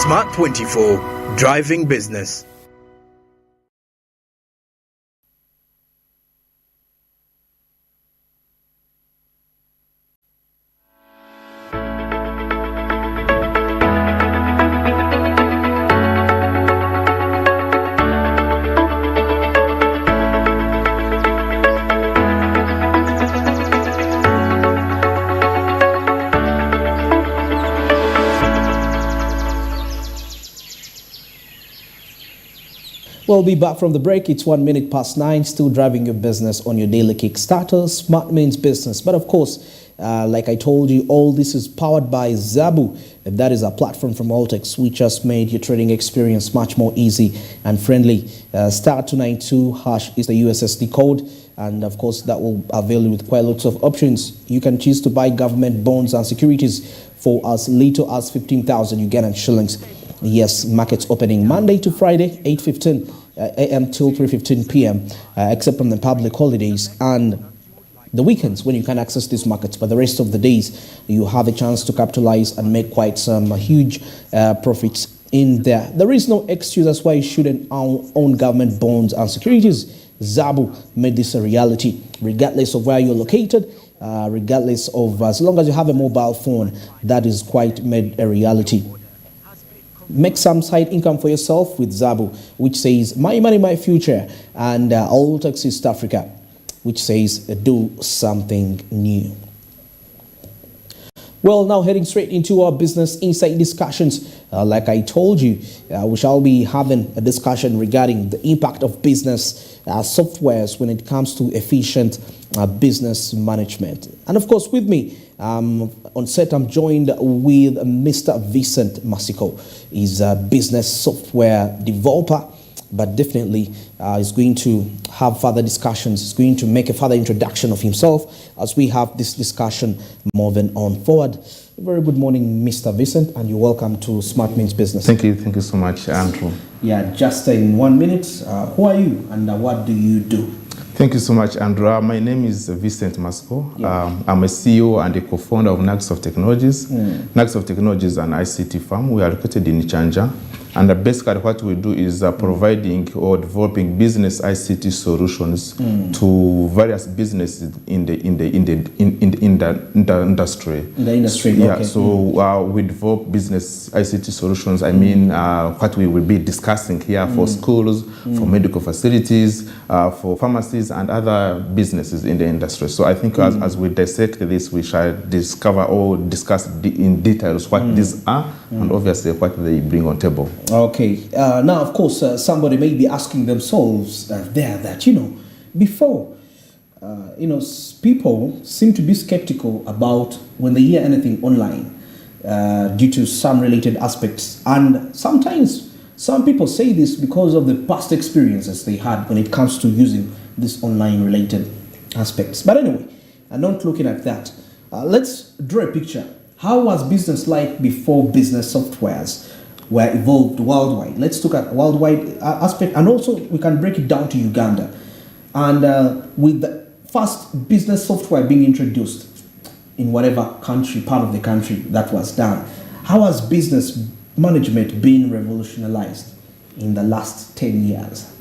Smart24 Driving Business. We'll be back from the break. It's 1 minute past 9, still driving your business on your daily Kickstarter, Smart Means Business. But of course, like I told you, all this is powered by Zabu. And that is a platform from Altex, which has made your trading experience much more easy and friendly. Star 292 hash is the USSD code. And of course, that will avail you with quite lots of options. You can choose to buy government bonds and securities for as little as 15,000 Ugandan shillings. Yes, markets opening Monday to Friday, 8:15 a.m. till 3:15 p.m., except on the public holidays and the weekends when you can access these markets. But the rest of the days, you have a chance to capitalize and make quite some huge profits in there. There is no excuse as why you shouldn't own government bonds and securities. Zabu made this a reality, regardless of where you're located, regardless of, as long as you have a mobile phone, that is quite made a reality. Make some side income for yourself with Zabu, which says my money, my future, and Altex East Africa, which says do something new. Well, now heading straight into our business insight discussions. Like I told you, we shall be having a discussion regarding the impact of business softwares when it comes to efficient business management. And of course, with me on set, I'm joined with Mr. Vincent Masiko. He's a business software developer, but definitely is going to have further discussions. He's going to make a further introduction of himself as we have this discussion moving on forward. Very good morning, Mr. Vincent, and you're welcome to Smart Means Business. Thank you so much, Andrew. Yeah, just in 1 minute, who are you and what do you do? Thank you so much, Andrew. My name is Vincent Masco. Yeah. I'm a CEO and a co-founder of Nagsoft Technologies. Nagsoft Technologies is an ICT firm. We are located in Chanja. And basically what we do is providing or developing business ICT solutions to various businesses in the industry. In the industry, yeah. Okay. So we develop business ICT solutions. I mean, what we will be discussing here for schools, for medical facilities, for pharmacies and other businesses in the industry. So I think as we dissect this, we shall discover or discuss in details what these are and obviously what they bring on table. Okay. Now, of course, somebody may be asking themselves before, people seem to be skeptical about when they hear anything online due to some related aspects. And sometimes some people say this because of the past experiences they had when it comes to using these online related aspects. But anyway, I'm not looking at that. Let's draw a picture. How was business like before business softwares were evolved worldwide? Let's look at worldwide aspect, and also we can break it down to Uganda. And with the first business software being introduced in whatever country, part of the country that was done, how has business management been revolutionized in the last 10 years?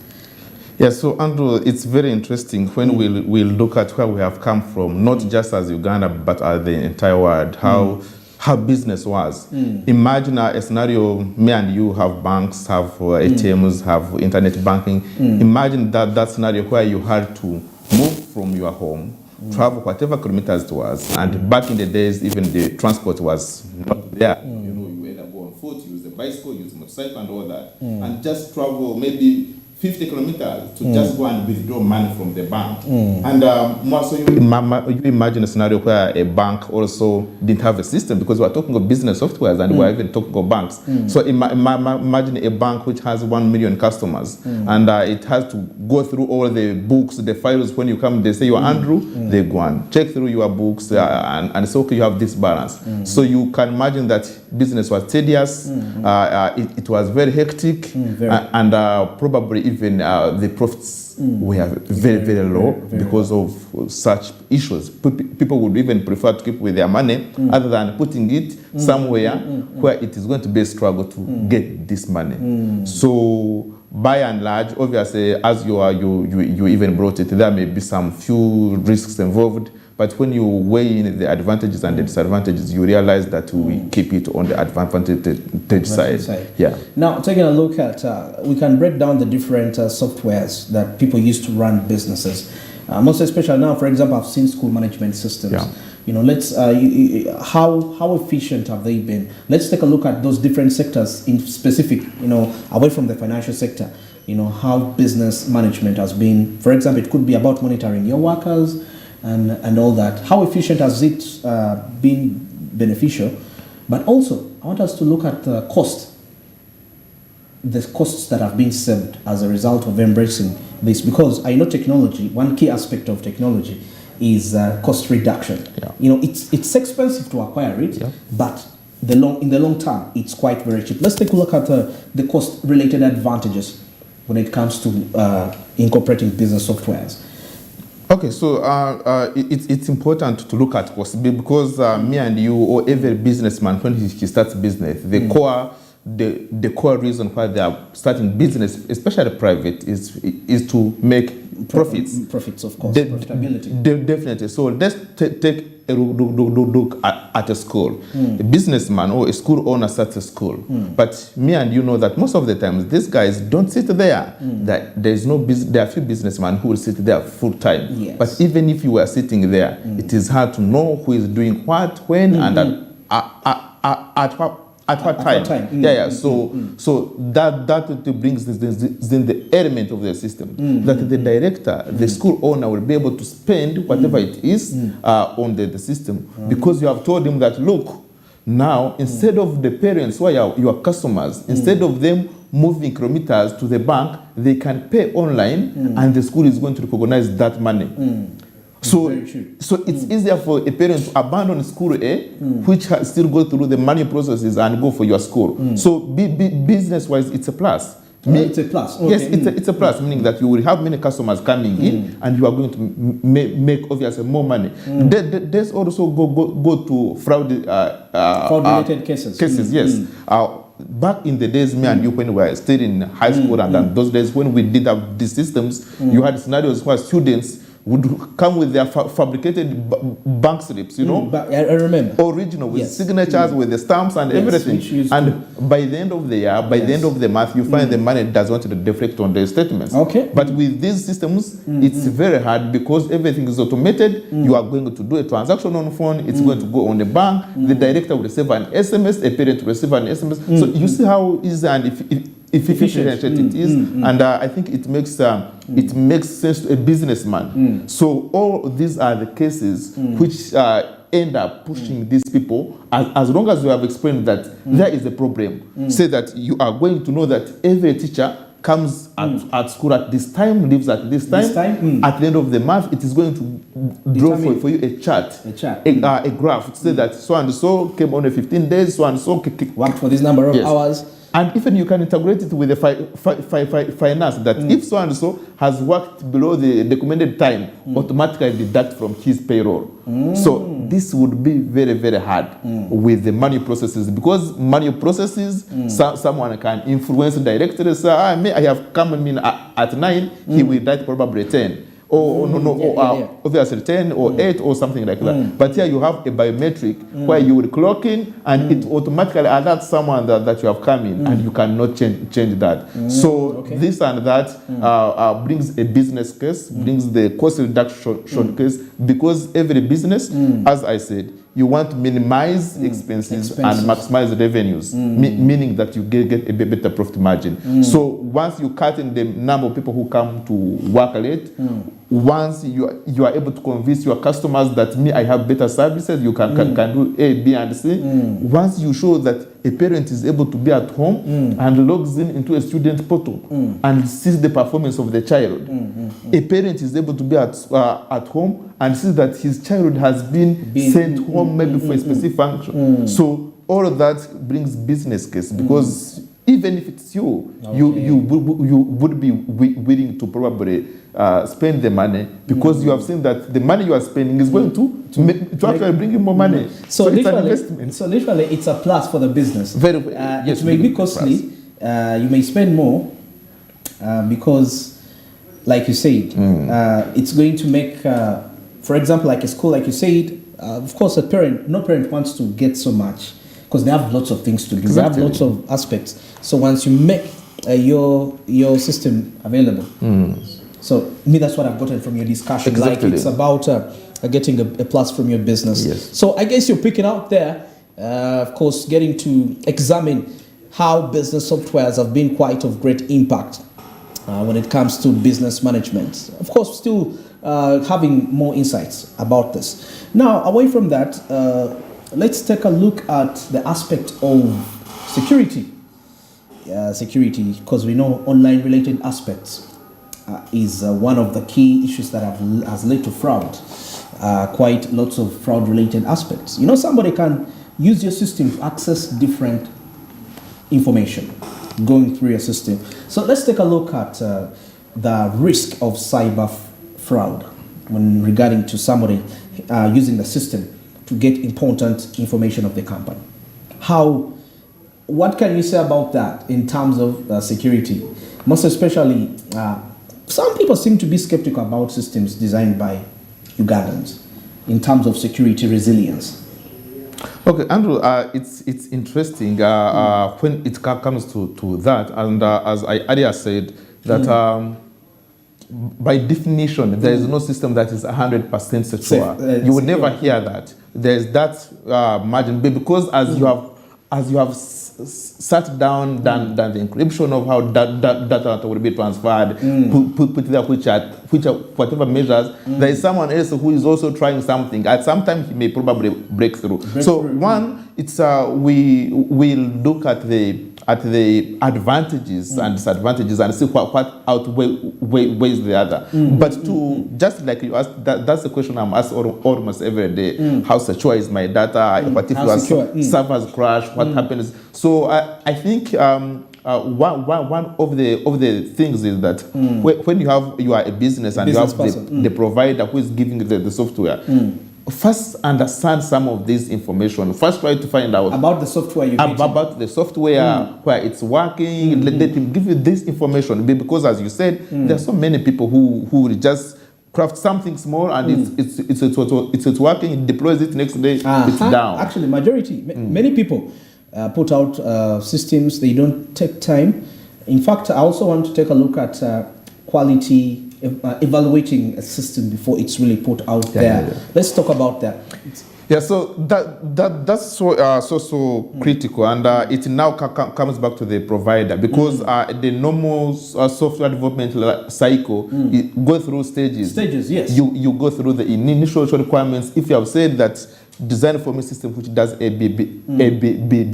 Yeah, so Andrew, it's very interesting when we look at where we have come from, not just as Uganda, but as the entire world, how business was. Imagine a scenario, me and you have banks, have ATMs, have internet banking. Imagine that scenario where you had to move from your home, travel whatever kilometers it was, and back in the days, even the transport was not there. You either go on foot, use a bicycle, use a motorcycle and all that, and just travel maybe 50 kilometers to just go and withdraw money from the bank. And so you imagine a scenario where a bank also didn't have a system, because we're talking of business softwares and we're even talking of banks. So imagine a bank which has 1 million customers and it has to go through all the books, the files. When you come, they say you're Andrew, they go and check through your books and say, okay, you have this balance. So you can imagine that business was tedious, it was very hectic, and probably even the profits were very, very low because of such issues. People would even prefer to keep with their money other than putting it somewhere where it is going to be a struggle to get this money. So by and large, obviously, as you even brought it, there may be some few risks involved. But when you weigh in the advantages and the disadvantages, you realize that we keep it on the advantage side. Yeah. Now, taking a look at, we can break down the different softwares that people use to run businesses. Most especially now, for example, I've seen school management systems. Yeah. You know, let's how efficient have they been? Let's take a look at those different sectors in specific. You know, away from the financial sector. You know, how business management has been. For example, it could be about monitoring your workers and all that. How efficient has it been beneficial? But also, I want us to look at the costs that have been saved as a result of embracing this. Because I know technology, one key aspect of technology is cost reduction. Yeah. You know, it's expensive to acquire it, but in the long term, it's quite very cheap. Let's take a look at the cost-related advantages when it comes to incorporating business softwares. Okay, so it's important to look at cost because me and you or every businessman, when he starts business, the core reason why they are starting business, especially private, is to make profits. Profits, of course, profitability. Definitely. So let's take a look at a school. A businessman or a school owner starts a school. But me and you know that most of the times these guys don't sit there. That there are few businessmen who will sit there full time. Yes. But even if you were sitting there, it is hard to know who is doing what, when, and at what time. So that brings the element of the system that the director, the school owner, will be able to spend whatever it is on the system because you have told him that, look, now instead of the parents who are your customers, instead of them moving kilometers to the bank, they can pay online and the school is going to recognize that money. So it's easier for a parent to abandon school A, which still go through the manual processes and go for your school. So business-wise, it's a plus. It's a plus. Okay. Yes, it's a plus, meaning that you will have many customers coming in and you are going to make obviously more money. There's also go to fraud-related cases. Yes. Back in the days, me and you, when we were still in high school, and those days when we did have these systems, you had scenarios where students would come with their fabricated bank slips, you know. I remember. Original, with signatures, with the stamps and everything. And by the end of the year, by the end of the month, you find the money does not reflect on the statements. Okay. But with these systems, it's very hard because everything is automated. You are going to do a transaction on phone. It's going to go on the bank. The director will receive an SMS. A parent will receive an SMS. So you see how easy and efficient it is, and I think it makes sense to a businessman. So all these are the cases which end up pushing these people, as long as you have explained that there is a problem. Say that you are going to know that every teacher comes at school at this time, leaves at this time. At the end of the month, it is going to draw for you a chart, a graph to say that so and so came on a 15 days, so and so worked for this number of hours. And even you can integrate it with the finance, that if so and so has worked below the recommended time, automatically deduct from his payroll. So this would be very, very hard with the manual processes, because manual processes, someone can influence directly, say, I have come in at 9, he will write probably 10. Obviously 10 or 8 or something like that. But here you have a biometric where you will clock in and it automatically alerts someone that you have come in, and you cannot change that. So this and that brings a business case, brings the cost reduction case, because every business, as I said, you want to minimize expenses and maximize revenues, meaning that you get a better profit margin. So once you cut in the number of people who come to work late, once you are able to convince your customers that I have better services, you can do A, B, and C. Once you show that a parent is able to be at home and logs into a student portal and sees the performance of the child, a parent is able to be at home and sees that his child has been sent home maybe for a specific function. So all of that brings business case, because even if it's you, Okay. you would be willing to probably spend the money because you have seen that the money you are spending is going to actually bring you more money. So it's an literally, investment. so literally, it's a plus for the business. Very, it may be costly. You may spend more because, like you said, it's going to make, for example, like a school, like you said. Of course, no parent wants to get so much because they have lots of things to do. Exactly. They have lots of aspects. So once you make your system available, so me, that's what I've gotten from your discussion. Exactly. Like it's about getting a plus from your business. Yes. So I guess you're picking out there, of course, getting to examine how business softwares have been quite of great impact when it comes to business management. Of course, still having more insights about this. Now, away from that, let's take a look at the aspect of security. Security, because we know online-related aspects is one of the key issues that has led to fraud. Quite lots of fraud-related aspects. You know, somebody can use your system to access different information going through your system. So let's take a look at the risk of cyber fraud when regarding to somebody using the system to get important information of the company. What can you say about that in terms of security? Most especially, some people seem to be skeptical about systems designed by Ugandans in terms of security resilience. Okay, Andrew, it's interesting when it comes to that, and as I earlier said, that by definition, there is no system that is 100% secure. You will never hear that. There is that margin, because as you have sat down, done the encryption of how data will be transferred, put there which whatever measures, there is someone else who is also trying something. At some time, he may probably break through. One, it's we will look at the advantages and disadvantages and see what outweighs the other. But to just like you asked, that's the question I'm asked almost every day. How secure is my data? What if your servers crash? What happens? So I think one of the things is that when you are a business and you have the provider who is giving the software. First, understand some of this information. First, try to find out about the software about the software, where it's working. Let him give you this information, because, as you said, there are so many people who will just craft something small and it's working. It deploys it next day. It's down. Actually, majority, many people put out systems. They don't take time. In fact, I also want to take a look at quality. Evaluating a system before it's really put out there. Let's talk about that. Yeah, so that's so critical, and it now comes back to the provider, because the normal software development cycle go through stages. Stages, yes. You go through the initial requirements. If you have said that design for me system which does A, B,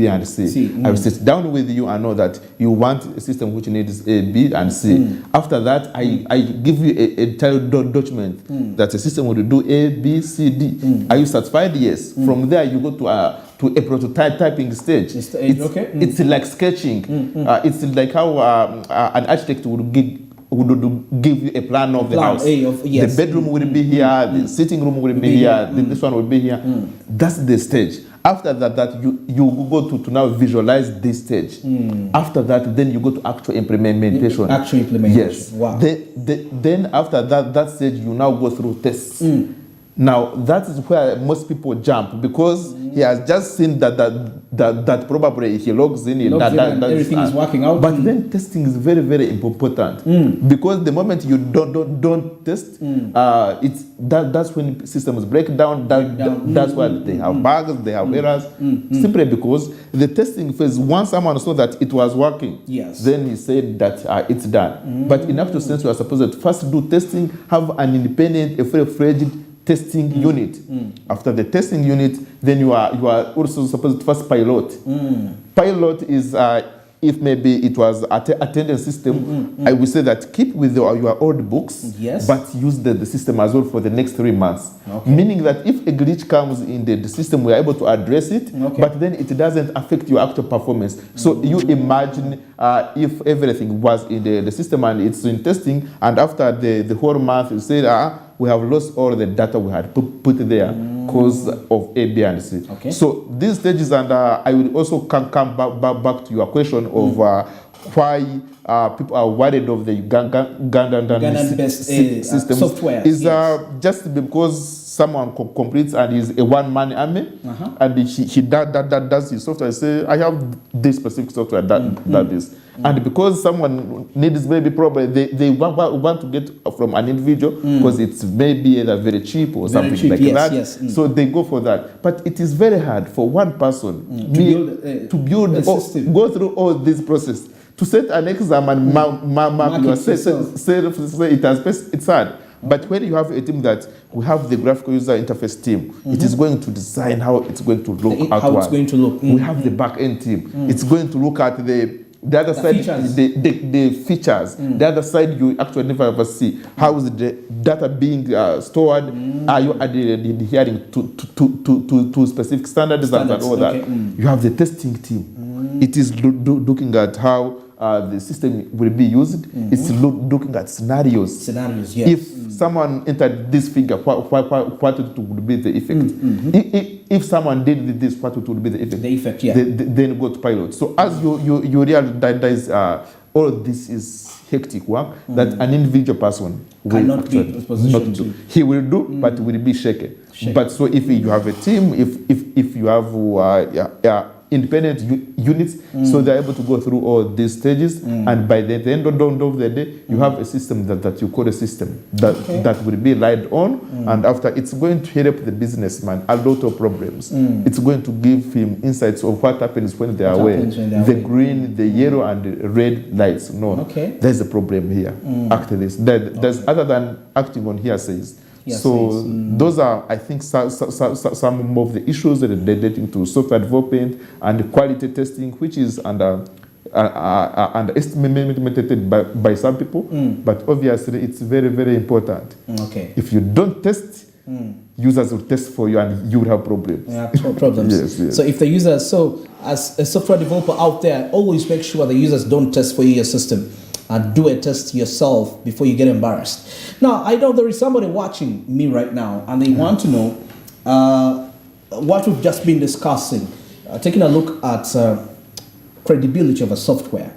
and C. I will sit down with you and know that you want a system which needs A, B, and C. After that, I give you a title document that a system will do A, B, C, D. Are you satisfied? Yes. From there, you go to a prototyping stage. It's like sketching. It's like how an architect would give you a plan of the house. The bedroom will be here, the sitting room will be here, this one will be here. That's the stage. After that, you go to now visualize this stage. After that, then you go to actual implementation. Actual implementation. Yes. Wow. Then after that stage, you now go through tests. Now, that is where most people jump, because he has just seen that probably he logs in, everything is working out. But then testing is very, very important, because the moment you don't test, that's when systems break down. That's why they have bugs, they have errors, simply because the testing phase, once someone saw that it was working, then he said that it's done. But in actual sense, you are supposed to first do testing, have an independent, a fully-fledged testing unit. After the testing unit, then you are also supposed to first pilot. Pilot is if maybe it was attendance system, I would say that keep with your old books, yes, but use the system as well for the next 3 months. Okay. Meaning that if a glitch comes in the system, we are able to address it, okay, but then it doesn't affect your actual performance. So you imagine if everything was in the system and it's in testing, and after the whole month you say, we have lost all the data we had put there because of A, B, and C. Okay. So these stages, and I will also come back to your question of why people are worried of the Ugandan-based systems software. Is just because someone completes and is a one-man army, and he does his software. Say, I have this specific software that this. And because someone needs maybe probably they want to get from an individual because it's maybe either very cheap or something like that. Yes. So they go for that. But it is very hard for one person to build a system. go through all this process. To set an exam and mark yourself, say it has passed, it's hard. But when you have a team that we have the graphical user interface team, it is going to design how it's going to look outward. How it's going to look. We have the back end team. It's going to look at the other side, features. The features. The other side you actually never ever see. How is the data being stored? Are you adhering to specific standards and all that? You have the testing team. It is looking at how the system will be used. It's looking at scenarios. Scenarios, yes. If someone entered this figure, what would be the effect? If someone did this, what would be the effect? The effect, yeah. Then go to pilot. So as you realize, all this is hectic work that an individual person cannot be in a position to. He will do, but will be shaken. But so if you have a team, if you have independent units, so they're able to go through all these stages, and by the end of the day, you have a system that you call a system that will be relied on, and after it's going to help the businessman a lot of problems. It's going to give him insights of what happens when they are away. The green, the yellow, and the red lights. No, there's a problem here. Act this. There's other than acting on hearsays. So those are, I think, some of the issues relating to software development and quality testing, which is underestimated by some people, but obviously it's very, very important. If you don't test, users will test for you and you will have problems. Problems. Yes. So if the users, as a software developer out there, always make sure the users don't test for you your system. And do a test yourself before you get embarrassed. Now, I know there is somebody watching me right now, and they want to know what we've just been discussing, taking a look at credibility of a software.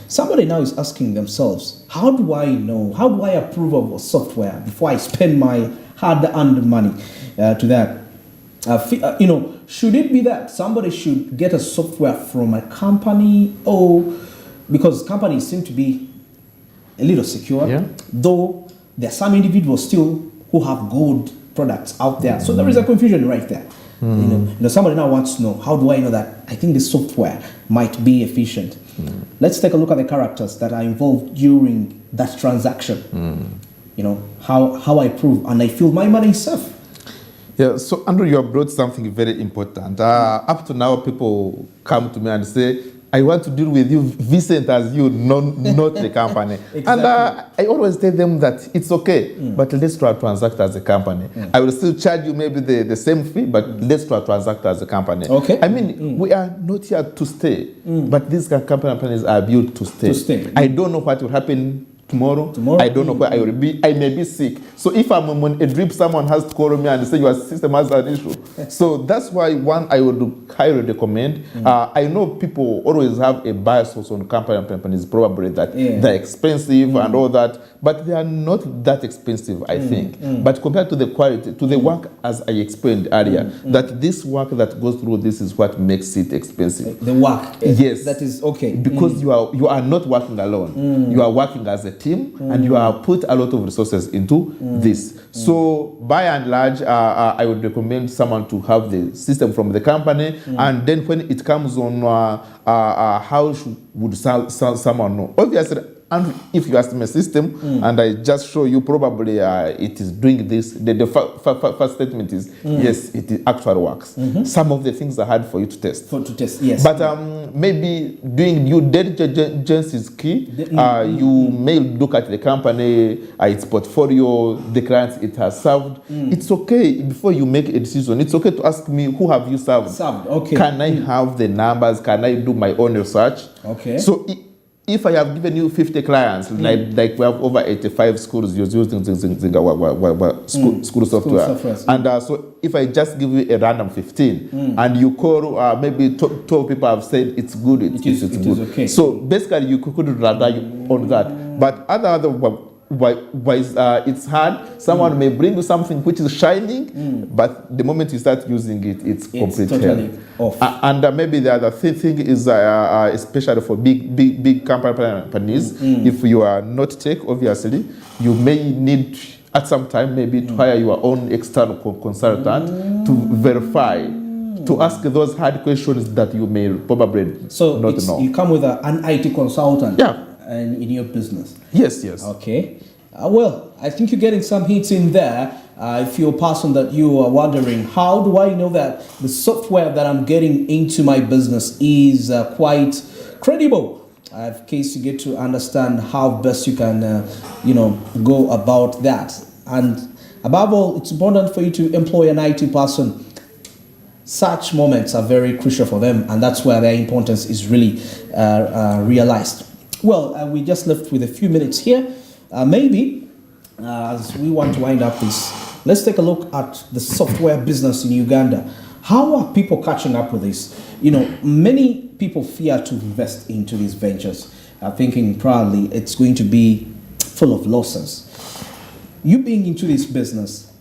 Somebody now is asking themselves, how do I know? How do I approve of a software before I spend my hard-earned money to that? Should it be that somebody should get a software from a company, or because companies seem to be a little secure, though there are some individuals still who have good products out there. So there is a confusion right there. Somebody now wants to know, how do I know that I think this software might be efficient? Let's take a look at the characters that are involved during that transaction. How I prove and I feel my money is safe. Yeah, so Andrew, you have brought something very important. Up to now, people come to me and say, I want to deal with you, Vincent, as you, not the company. Exactly. And I always tell them that it's okay, but let's try to transact as a company. I will still charge you maybe the same fee, but let's try to transact as a company. I mean, we are not here to stay, but these companies are built to stay. I don't know what will happen tomorrow. I don't know where I will be. I may be sick. So if I'm on a drip, someone has to call me and say your system has an issue. So that's why I would highly recommend. I know people always have a bias also on companies, probably that they're expensive and all that, but they are not that expensive, I think. But compared to the quality, to the work, as I explained earlier, that this work that goes through this is what makes it expensive. The work. Yes. That is okay. Because you are not working alone. You are working as a team, and you have put a lot of resources into this. So by and large, I would recommend someone to have the system from the company, and then when it comes on how would someone know? Obviously, and if you ask me a system and I just show you probably it is doing this, the first statement is yes, it actually works. Some of the things are hard for you to test. Yes. But maybe doing due diligence is key. You may look at the company, its portfolio, the clients it has served. It's okay before you make a decision. It's okay to ask me, who have you served? Okay. Can I have the numbers? Can I do my own research? Okay. So if I have given you 50 clients, like we have over 85 schools using school software, and so if I just give you a random 15, and you call maybe 12 people have said it's good, it's good. Okay. So basically, you could rely on that. But it's hard. Someone may bring you something which is shining, but the moment you start using it, it's completely totally off. And maybe the other thing is, especially for big companies, if you are not tech, obviously, you may need at some time maybe to hire your own external consultant to verify, to ask those hard questions that you may probably not know. You come with an IT consultant. Yeah. And in your business. Yes. Okay. Well, I think you're getting some hints in there. If you're a person that you are wondering, how do I know that the software that I'm getting into my business is quite credible? In case you get to understand how best you can, go about that. And above all, it's important for you to employ an IT person. Such moments are very crucial for them, and that's where their importance is really realized. Well, we just left with a few minutes here. Maybe, as we want to wind up this, let's take a look at the software business in Uganda. How are people catching up with this? Many people fear to invest into these ventures, thinking probably it's going to be full of losses. You being into this business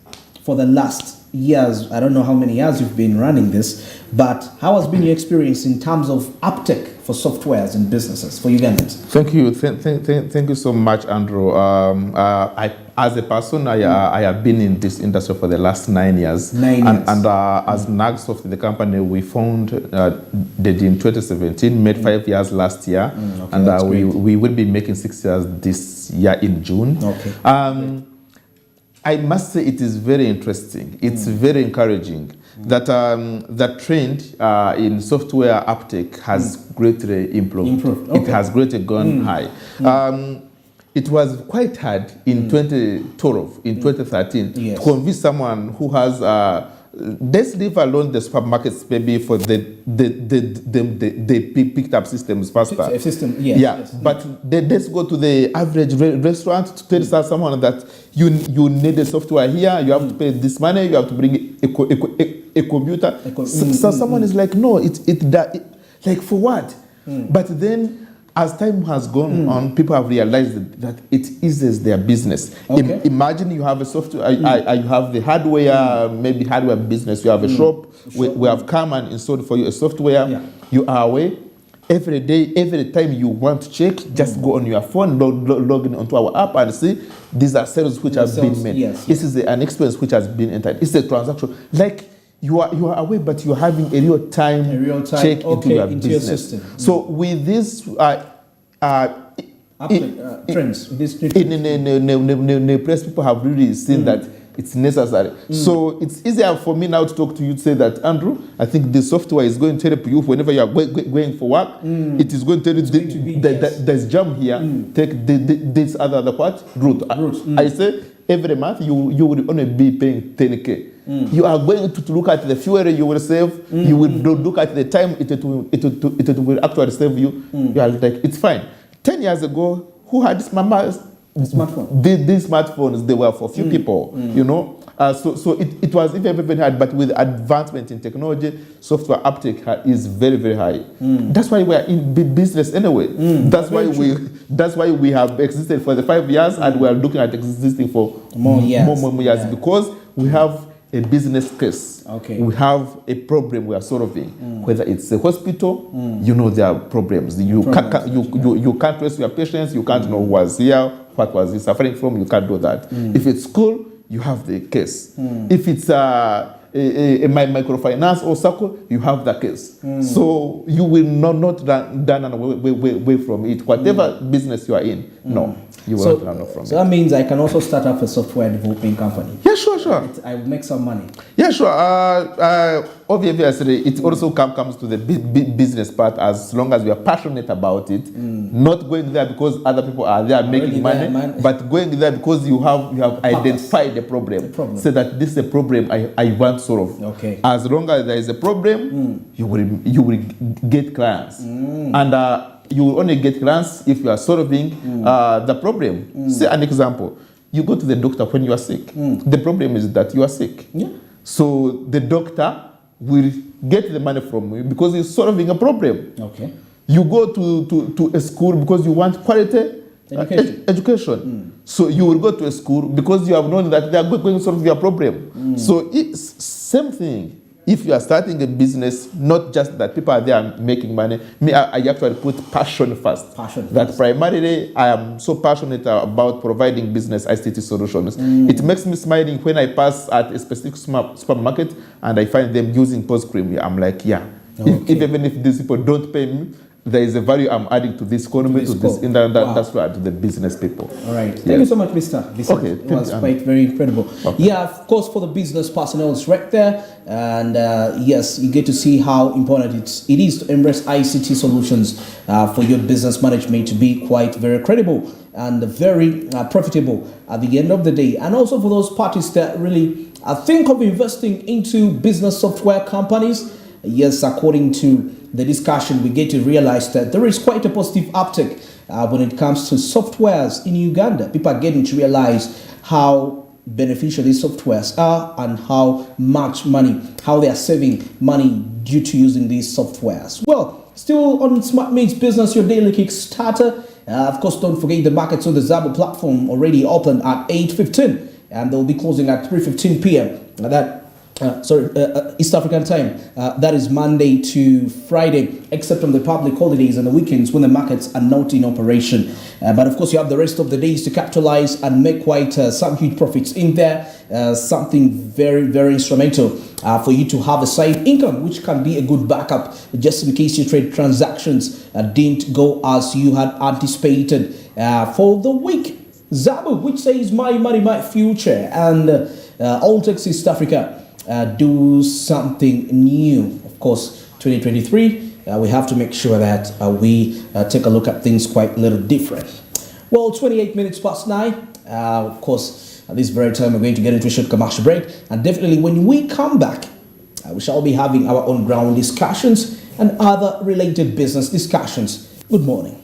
for the last years, I don't know how many years you've been running this, but how has been your experience in terms of uptake for softwares and businesses for Ugandans? Thank you. Thank you so much, Andrew. As a person, I have been in this industry for the last 9 years. And as Nagsoft, the company we founded in 2017, made 5 years last year. And we will be making 6 years this year in June. Okay. I must say it is very interesting. It's very encouraging that the trend in software uptake has greatly improved. Okay. It has greatly gone high. It was quite hard in 2012, in 2013, to convince someone who has, let's leave alone the supermarkets, maybe for they picked up systems faster. But let's go to the average restaurant to tell someone that you need a software here, you have to pay this money, you have to bring a computer. So someone is like, no, like for what? But then, as time has gone on, people have realized that it eases their business. Okay. Imagine you have a software, you have the hardware, maybe hardware business, you have a shop, we have come and installed for you a software, you are away. Every day, every time you want to check, just go on your phone, log in onto our app and see these are sales which have been made. This is an expense which has been entered. It's a transaction. Like, you are away, but you're having a real-time check into your business. System. So with this trends, in the press, people have really seen that it's necessary. So it's easier for me now to talk to you to say that, Andrew, I think the software is going to help you whenever you are going for work. It is going to tell you there's jam here. Take this other route. I say every month you will only be paying 10K. You are going to look at the fuel you will save. You will look at the time it will actually save you. You are like, it's fine. 10 years ago, who had smartphones? These smartphones, they were for few people, So it was even hard, but with advancement in technology, software uptake is very, very high. That's why we are in business anyway. That's why we have existed for the 5 years, and we are looking at existing for more years because we have a business case. We have a problem we are solving. Whether it's a hospital, there are problems. You can't trace your patients. You can't know who was here, what was he suffering from. You can't do that. If it's school, you have the case. If it's a microfinance or circle, you have the case. So you will not run away from it. Whatever business you are in, no, you won't run away from it. So that means I can also start up a software developing company. Yeah, sure. I will make some money. Yeah, sure. Obviously, it also comes to the business part. As long as we are passionate about it, not going there because other people are there making money, but going there because you have identified the problem. Say that this is a problem I want to solve. Okay. As long as there is a problem, you will get clients, and you will only get clients if you are solving the problem. Say an example. You go to the doctor when you are sick. The problem is that you are sick. Yeah. So the doctor will get the money from you because he's solving a problem. Okay. You go to a school because you want quality education. So you will go to a school because you have known that they are going to solve your problem. So it's same thing. If you are starting a business, not just that people are there making money, I actually put passion first. That primarily, I am so passionate about providing business ICT solutions. It makes me smiling when I pass at a specific supermarket and I find them using post cream. I'm like, yeah. Okay. Even if these people don't pay me, there is a value I'm adding to this economy, to this, that's right, to the business people. All right. Thank you so much, Mr. Okay. It was quite very incredible. Okay. Yeah, of course, for the business personnel, it's right there. And yes, you get to see how important it is to embrace ICT solutions for your business management to be quite very credible and very profitable at the end of the day. And also for those parties that really think of investing into business software companies. Yes, according to the discussion, we get to realize that there is quite a positive uptick when it comes to softwares in Uganda. People are getting to realize how beneficial these softwares are and how much money, how they are saving money due to using these softwares. Well, still on Smart Means Business, your daily Kickstarter. Of course, don't forget the markets on the Zabu platform already open at 8:15 and they'll be closing at 3:15 p.m. East African time. That is Monday to Friday, except on the public holidays and the weekends when the markets are not in operation. But of course, you have the rest of the days to capitalize and make quite some huge profits in there. Something very, very instrumental for you to have a side income, which can be a good backup just in case your trade transactions didn't go as you had anticipated for the week. Zabu, which says my money, my future, and Alltex East Africa. Do something new. Of course, 2023, we have to make sure that we take a look at things quite a little different. Well, 28 minutes past 9. Of course, at this very time, we're going to get into a short commercial break. And definitely when we come back, we shall be having our on-ground discussions and other related business discussions. Good morning.